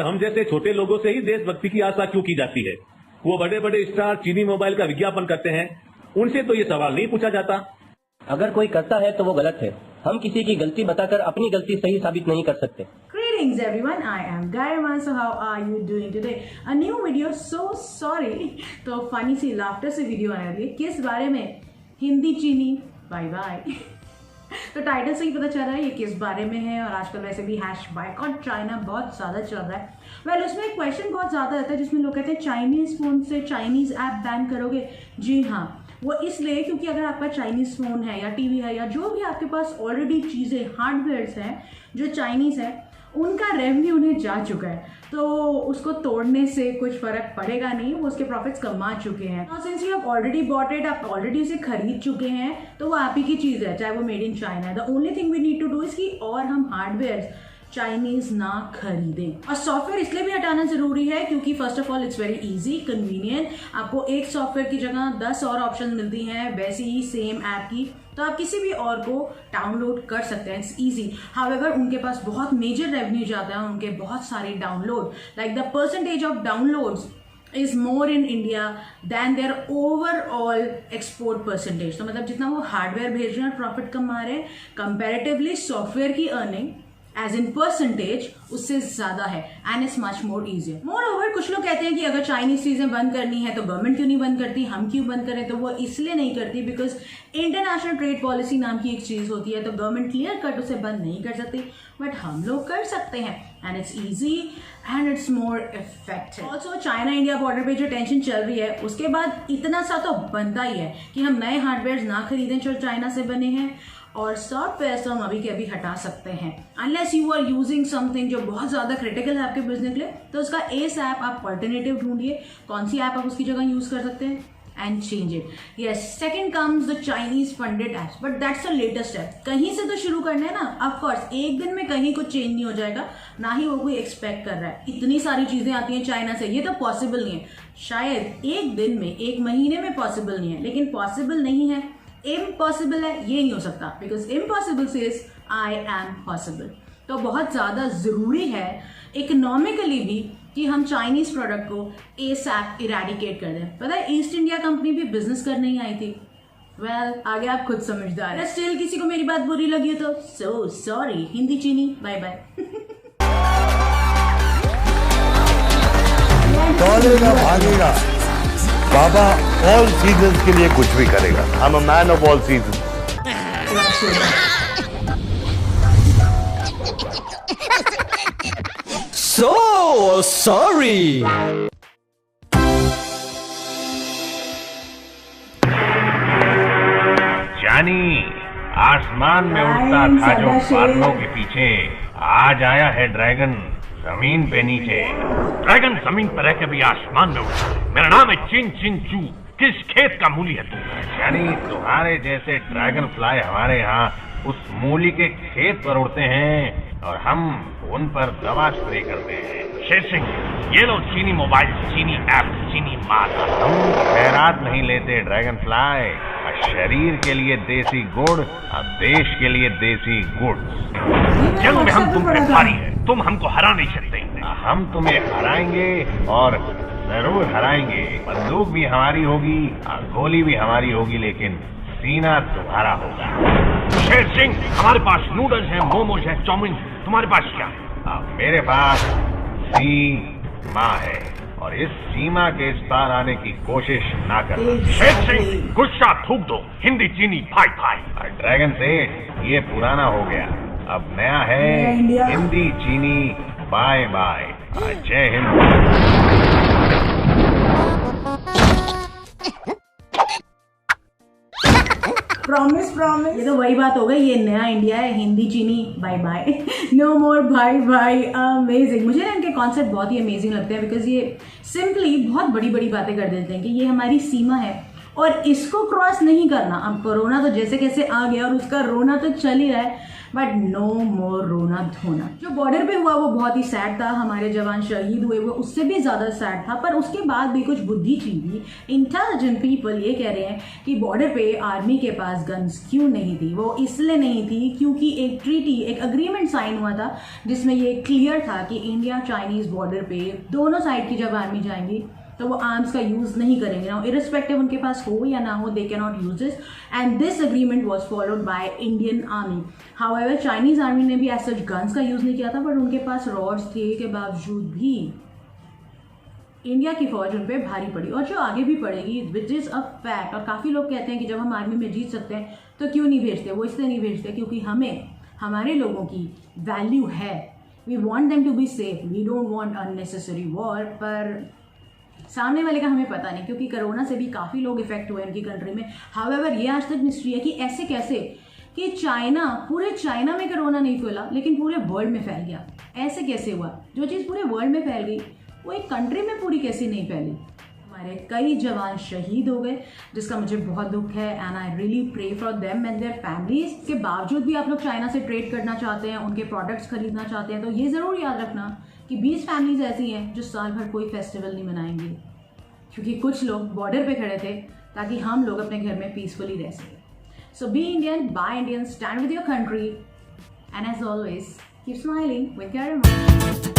हम जैसे छोटे लोगों से ही देशभक्ति की आशा क्यों की जाती है? वो बड़े बड़े स्टार चीनी मोबाइल का विज्ञापन करते हैं, उनसे तो ये सवाल नहीं पूछा जाता। अगर कोई करता है तो वो गलत है। हम किसी की गलती बताकर अपनी गलती सही साबित नहीं कर सकते। Greetings everyone, I am Gaiman. So how are you doing today? A new video. So sorry. तो फनी सी लाफ्टर से वीडियो आने वाली है। किस बारे में? हिंदी चीनी बाय बाय। तो टाइटल से ही पता चल रहा है ये किस बारे में है। और आजकल वैसे भी #boycott चाइना बहुत ज़्यादा चल रहा है। वेल उसमें एक क्वेश्चन बहुत ज़्यादा रहता है जिसमें लोग कहते हैं चाइनीज़ फ़ोन से चाइनीज़ ऐप बैन करोगे? जी हाँ, वो इसलिए क्योंकि अगर आपका चाइनीज़ फ़ोन है या टीवी है या जो भी आपके पास ऑलरेडी चीज़ें हार्डवेयर्स हैं जो चाइनीज़ है, उनका रेवेन्यू उन्हें जा चुका है, तो उसको तोड़ने से कुछ फर्क पड़ेगा नहीं। वो उसके प्रॉफिट्स कमा चुके हैं। और since you have already bought it, आप ऑलरेडी उसे खरीद चुके हैं, तो वो आप ही की चीज़ है, चाहे वो मेड इन चाइना है। The only thing we need to do is कि और हम हार्डवेयर चाइनीज ना खरीदें। और सॉफ्टवेयर इसलिए भी हटाना जरूरी है क्योंकि first of all it's very easy, convenient. आपको एक सॉफ्टवेयर की जगह 10 और ऑप्शन मिलती हैं वैसी ही सेम ऐप की, तो आप किसी भी और को डाउनलोड कर सकते हैं। It's easy. हाउएवर उनके पास बहुत मेजर रेवेन्यू जाता है, उनके बहुत सारे download, like the percentage of downloads is more in India than their overall export percentage। तो मतलब जितना वो हार्डवेयर भेज रहे हैं और प्रॉफिट कमा रहे हैं, कंपैरेटिवली सॉफ्टवेयर की अर्निंग एज इन परसेंटेज उससे ज्यादा है and it's much more easier. More over कुछ लोग कहते हैं कि अगर चाइनीज चीजें बंद करनी है तो गवर्नमेंट क्यों नहीं बंद करती, हम क्यों बंद करें? तो वो इसलिए नहीं करती बिकॉज इंटरनेशनल ट्रेड पॉलिसी नाम की एक चीज होती है, तो गवर्नमेंट क्लियर कट उसे बंद नहीं कर सकती, बट हम लोग कर सकते हैं and it's easy and it's more effective. Also China India border पे जो टेंशन चल रही है उसके बाद इतना सा तो बनता ही है कि हम नए हार्डवेयर ना खरीदें जो चाइना से बने हैं, और सॉफ्टवेयर तो हम अभी के अभी हटा सकते हैं। Unless you are using something जो बहुत ज़्यादा क्रिटिकल है आपके बिजनेस के लिए, तो उसका एस ऐप आप ऑल्टरनेटिव ढूंढिए, कौन सी ऐप आप उसकी जगह यूज़ कर सकते हैं and change it. Yes, second comes the Chinese funded apps, but that's the latest app. कहीं से तो शुरू करना है ना। ऑफ कोर्स एक दिन में कहीं कुछ चेंज नहीं हो जाएगा, ना ही वो कोई एक्सपेक्ट कर रहा है। इतनी सारी चीज़ें आती हैं चाइना से, ये तो पॉसिबल नहीं है। शायद एक दिन में, एक महीने में पॉसिबल नहीं है, लेकिन पॉसिबल नहीं है, इम्पॉसिबल है, ये नहीं हो सकता। Because impossible says I am possible. तो बहुत ज़्यादा ज़रूरी है इकोनॉमिकली भी कि हम चाइनीज़ प्रोडक्ट को एसएप इरेडिकेट कर दें। पता है ईस्ट इंडिया कंपनी भी बिजनेस करने ही आई थी। वेल आगे आप खुद समझदार है। स्टिल किसी को मेरी बात बुरी लगी हो तो सो सॉरी। हिंदी चीनी बाय बाय। दौड़ेगा भागेगा, बाबा ऑल सीजन्स के लिए कुछ भी करेगा। I am a man of all seasons. So sorry. जानी आसमान में उड़ता था जो बादलों के पीछे, आज आया है ड्रैगन जमीन पे नीचे। ड्रैगन जमीन पर रह के भी आसमान में उड़ता है। मेरा नाम है चिन चिन चू। किस खेत का मूली है तू? यानी तुम्हारे जैसे ड्रैगन फ्लाई हमारे यहाँ उस मूली के खेत पर उड़ते हैं और हम उन पर दवा स्प्रे करते हैं। शेर सिंह, ये लो चीनी मोबाइल, चीनी ऐप, चीनी माल। हम खैरात नहीं लेते ड्रैगन फ्लाई। शरीर के लिए देसी गुड़, अब देश के लिए देसी गुड़। जंग में हम तुम पे भारी है, तुम हमको हरा नहीं सकते। हम तुम्हें हराएंगे और जरूर हराएंगे। बंदूक भी हमारी होगी, गोली भी हमारी होगी, लेकिन सीना तुम्हारा होगा। शेर सिंह, हमारे पास नूडल्स हैं, मोमोज हैं, चाउमीन। तुम्हारे पास क्या है? मेरे पास सीमा है, और इस सीमा के इस पार आने की कोशिश ना करो। शेर सिंह, गुस्सा थूक दो। हिंदी चीनी भाई भाई। ड्रैगन सेठ, ये पुराना हो गया, अब नया है हिंदी चीनी बाय बाय। जय हिंद। प्रॉमिस प्रॉमिस, ये तो वही बात हो गई। ये नया इंडिया है, हिंदी चीनी बाय बाय, नो मोर भाई भाई। अमेजिंग। मुझे ना इनके कॉन्सेप्ट बहुत ही अमेजिंग लगते हैं बिकॉज ये सिंपली बहुत बड़ी बड़ी बातें कर देते हैं कि ये हमारी सीमा है और इसको क्रॉस नहीं करना। अब कोरोना तो जैसे कैसे आ गया और उसका रोना तो चल ही रहा है, बट नो मोर रोना धोना। जो बॉर्डर पे हुआ वो बहुत ही सैड था, हमारे जवान शहीद हुए वो उससे भी ज़्यादा सैड था। पर उसके बाद भी कुछ बुद्धिजीवी इंटेलिजेंट पीपल ये कह रहे हैं कि बॉर्डर पे आर्मी के पास गन्स क्यों नहीं थी। वो इसलिए नहीं थी क्योंकि एक ट्रीटी, एक अग्रीमेंट साइन हुआ था जिसमें ये क्लियर था कि इंडिया चाइनीज़ बॉर्डर पे दोनों साइड की जब आर्मी जाएंगी तो वो आर्म्स का यूज़ नहीं करेंगे। नाउ इरिस्पेक्टिव उनके पास हो या ना हो, they can not use this, and this agreement was followed by Indian army. However Chinese army ने भी एज सच गन्स का यूज़ नहीं किया था, बट उनके पास रॉड्स थे के बावजूद भी इंडिया की फौज उन पर भारी पड़ी और जो आगे भी पड़ेगी, विच इज़ अ फैक्ट। और काफ़ी लोग कहते हैं कि जब हम आर्मी में जीत सकते हैं तो क्यों नहीं भेजते। वो इसलिए नहीं भेजते क्योंकि हमें हमारे लोगों की वैल्यू है। We want them to be safe, we don't want unnecessary war. पर सामने वाले का हमें पता नहीं, क्योंकि कोरोना से भी काफ़ी लोग इफेक्ट हुए उनकी कंट्री में। हाउएवर ये आज तक मिस्ट्री है कि ऐसे कैसे कि चाइना, पूरे चाइना में कोरोना नहीं फैला लेकिन पूरे वर्ल्ड में फैल गया। ऐसे कैसे हुआ? जो चीज़ पूरे वर्ल्ड में फैल गई वो एक कंट्री में पूरी कैसे नहीं फैली? हमारे कई जवान शहीद हो गए जिसका मुझे बहुत दुख है, and I really pray for them and their families. के बावजूद भी आप लोग चाइना से ट्रेड करना चाहते हैं, उनके प्रोडक्ट्स खरीदना चाहते हैं, तो ये ज़रूर याद रखना कि 20 फैमिलीज ऐसी हैं जो साल भर कोई फेस्टिवल नहीं मनाएंगे क्योंकि कुछ लोग बॉर्डर पे खड़े थे ताकि हम लोग अपने घर में पीसफुली रह सकें। So be Indian, buy Indian, stand with your country, and as always keep smiling with your